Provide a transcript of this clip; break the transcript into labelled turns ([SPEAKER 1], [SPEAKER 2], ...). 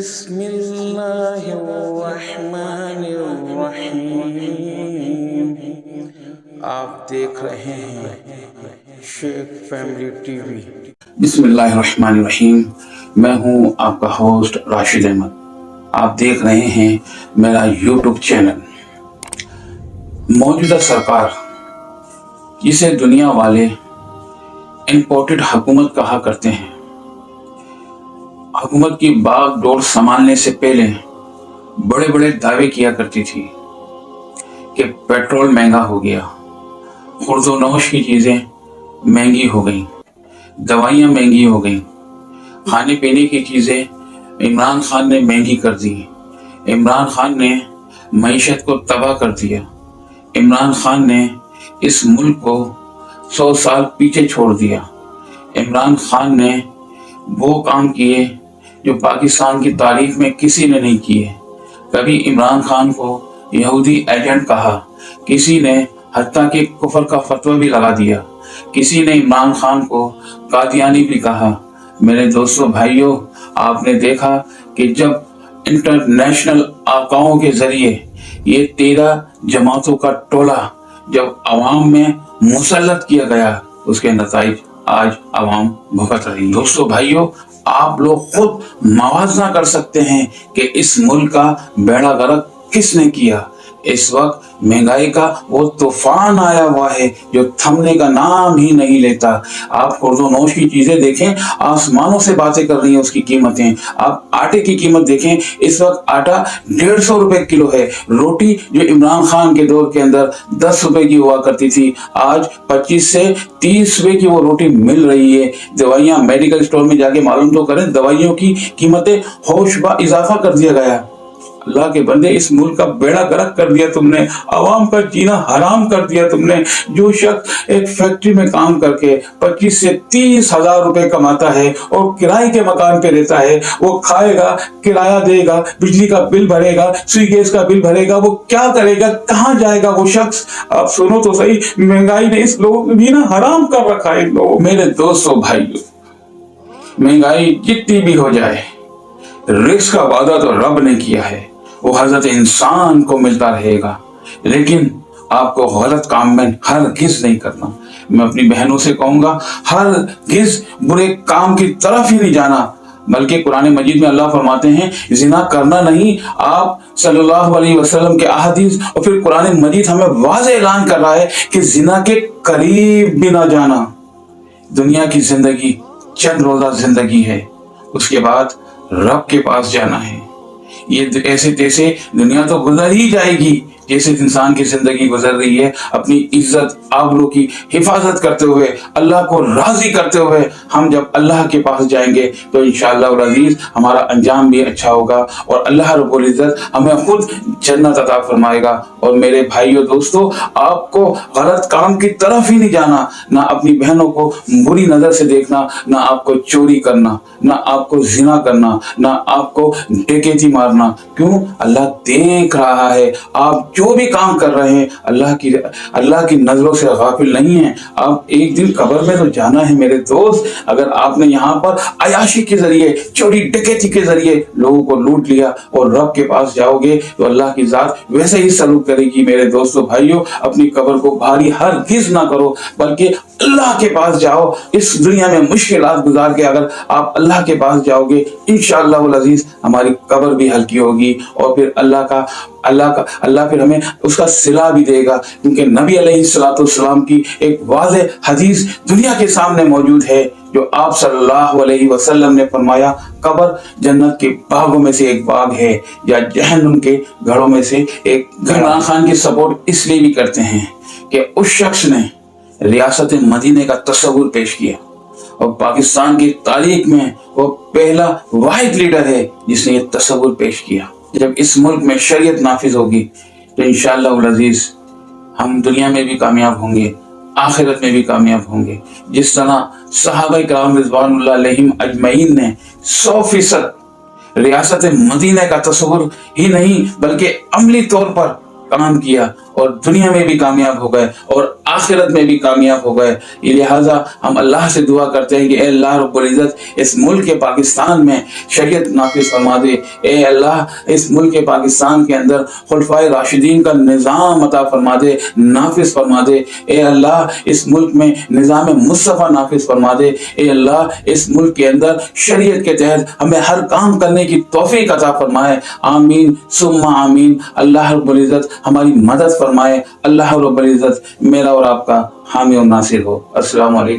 [SPEAKER 1] بسم اللہ الرحمن الرحیم۔ آپ دیکھ رہے ہیں شیخ فیملی ٹی وی۔
[SPEAKER 2] بسم اللہ الرحمن الرحیم۔ میں ہوں آپ کا ہوسٹ راشد احمد۔ آپ دیکھ رہے ہیں میرا یوٹیوب چینل۔ موجودہ سرکار جسے دنیا والے امپورٹڈ حکومت کہا کرتے ہیں، حکومت کی باغ ڈور سنبھالنے سے پہلے بڑے بڑے دعوے کیا کرتی تھی کہ پیٹرول مہنگا ہو گیا، خورد و نوش کی چیزیں مہنگی ہو گئیں، دوائیاں مہنگی ہو گئیں، کھانے پینے کی چیزیں عمران خان نے مہنگی کر دی، عمران خان نے معیشت کو تباہ کر دیا، عمران خان نے اس ملک کو 100 سال پیچھے چھوڑ دیا، عمران خان نے وہ کام کیے جو پاکستان کی تاریخ میں کسی نے نہیں کیے۔ کبھی عمران خان کو یہودی ایجنٹ کہا، کسی نے حتیٰ کہ کفر کا فتویٰ بھی لگا دیا، کسی نے عمران خان کو قادیانی بھی کہا۔ میرے دوستو بھائیوں، آپ نے دیکھا کہ جب انٹرنیشنل آقاؤں کے ذریعے یہ 13 جماعتوں کا ٹولہ جب عوام میں مسلط کیا گیا، اس کے نتائج آج عوام بھگت رہی۔ دوستو بھائیوں، آپ لوگ خود موازنہ کر سکتے ہیں کہ اس ملک کا بیڑا غرق کس نے کیا۔ اس وقت مہنگائی کا وہ طوفان آیا ہوا ہے جو تھمنے کا نام ہی نہیں لیتا۔ آپ خورد و نوش کی چیزیں دیکھیں، آسمانوں سے باتیں کر رہی ہیں اس کی قیمتیں۔ آپ آٹے کی قیمت دیکھیں، اس وقت آٹا 150 روپے کلو ہے۔ روٹی جو عمران خان کے دور کے اندر 10 روپے کی ہوا کرتی تھی، آج 25 سے 30 روپے کی وہ روٹی مل رہی ہے۔ دوائیاں میڈیکل اسٹور میں جا کے معلوم تو کریں، دوائیوں کی قیمتیں ہوش با اضافہ کر دیا گیا۔ اللہ کے بندے، اس ملک کا بیڑا غرق کر دیا تم نے، عوام کا جینا حرام کر دیا تم نے۔ جو شخص ایک فیکٹری میں کام کر کے 25 سے 30 ہزار روپے کماتا ہے اور کرائے کے مکان پہ رہتا ہے، وہ کھائے گا، کرایہ دے گا، بجلی کا بل بھرے گا، سوئی گیس کا بل بھرے گا، وہ کیا کرے گا، کہاں جائے گا وہ شخص؟ آپ سنو تو صحیح، مہنگائی نے اس لوگوں کو جینا حرام کر رکھا ہے۔ لوگ میرے دوستو بھائیو، مہنگائی جتنی بھی ہو جائے، رزق کا وعدہ تو رب نے کیا ہے، وہ حضرت انسان کو ملتا رہے گا، لیکن آپ کو غلط کام میں ہرگز نہیں کرنا۔ میں اپنی بہنوں سے کہوں گا، ہرگز برے کام کی طرف ہی نہیں جانا، بلکہ قرآن مجید میں اللہ فرماتے ہیں زنا کرنا نہیں۔ آپ صلی اللہ علیہ وسلم کے احادیث اور پھر قرآن مجید ہمیں واضح اعلان کر رہا ہے کہ زنا کے قریب بھی نہ جانا۔ دنیا کی زندگی چند روزہ زندگی ہے، اس کے بعد رب کے پاس جانا ہے۔ یہ ایسے تیسے دنیا تو گزر ہی جائے گی جیسے انسان کی زندگی گزر رہی ہے۔ اپنی عزت آبرو کی حفاظت کرتے ہوئے، اللہ کو راضی کرتے ہوئے ہم جب اللہ کے پاس جائیں گے تو انشاءاللہ العزیز ہمارا انجام بھی اچھا ہوگا اور اللہ رب العزت ہمیں خود جنت عطا فرمائے گا۔ اور میرے بھائیو دوستو، آپ کو غلط کام کی طرف ہی نہیں جانا، نہ اپنی بہنوں کو بری نظر سے دیکھنا، نہ آپ کو چوری کرنا، نہ آپ کو زنا کرنا، نہ آپ کو ڈکیتی مارنا۔ کیوں؟ اللہ دیکھ رہا ہے، آپ جو بھی کام کر رہے ہیں اللہ کی نظروں سے غافل نہیں ہیں۔ آپ ایک دن قبر میں تو جانا ہے میرے دوست۔ اگر آپ نے یہاں پر عیاشی کے ذریعے، چوری ڈکیتی کے ذریعے لوگوں کو لوٹ لیا اور رب کے پاس جاؤ گے تو اللہ کی ذات ویسے ہی سلوک کرے گی۔ میرے دوستو بھائیو، اپنی قبر کو بھاری ہرگز نہ کرو، بلکہ اللہ کے پاس جاؤ۔ اس دنیا میں مشکلات گزار کے اگر آپ اللہ کے پاس جاؤ گے، انشاءاللہ العزیز ہماری قبر بھی ہلکی ہوگی اور پھر اللہ پھر ہمیں اس کا صلہ بھی دے گا، کیونکہ نبی علیہ السلام کی ایک واضح حدیث دنیا کے سامنے موجود ہے جو آپ صلی اللہ علیہ وسلم نے فرمایا، قبر جنت کے باغوں میں سے ایک باغ ہے یا جہنم کے گھروں میں سے ایک۔ عمران خان کی سپورٹ اس لیے بھی کرتے ہیں کہ اس شخص نے ریاست مدینہ کا تصور پیش کیا اور پاکستان کی تاریخ میں وہ پہلا واحد لیڈر ہے جس نے یہ تصور پیش کیا۔ جب اس ملک میں شریعت نافذ ہوگی تو انشاءاللہ العزیز ہم دنیا میں بھی کامیاب ہوں گے، آخرت میں بھی کامیاب ہوں گے۔ جس طرح صحابہ کرام رضوان اللہ علیہم اجمعین نے 100% ریاست مدینہ کا تصور ہی نہیں بلکہ عملی طور پر کام کیا اور دنیا میں بھی کامیاب ہو گئے اور آخرت میں بھی کامیاب ہو گئے. لہٰذا ہم اللہ سے دعا کرتے ہیں کہ اے اللہ رب العزت اس ملک پاکستان میں شریعت نافذ فرما دے. اے اللہ اس ملک پاکستان کے اندر خلفائے راشدین کا نظام عطا فرما دے, نافذ فرما دے. اے اللہ اس ملک میں نظام مصطفیٰ نافذ فرما دے. اے اللہ اس ملک کے اندر شریعت کے تحت ہمیں ہر کام کرنے کی توفیق عطا فرمائے. آمین ثم آمین. اللہ رب العزت ہماری مدد فرمائے. اللہ رب العزت میرا اور آپ کا حامی و ناصر ہو. السلام علیکم.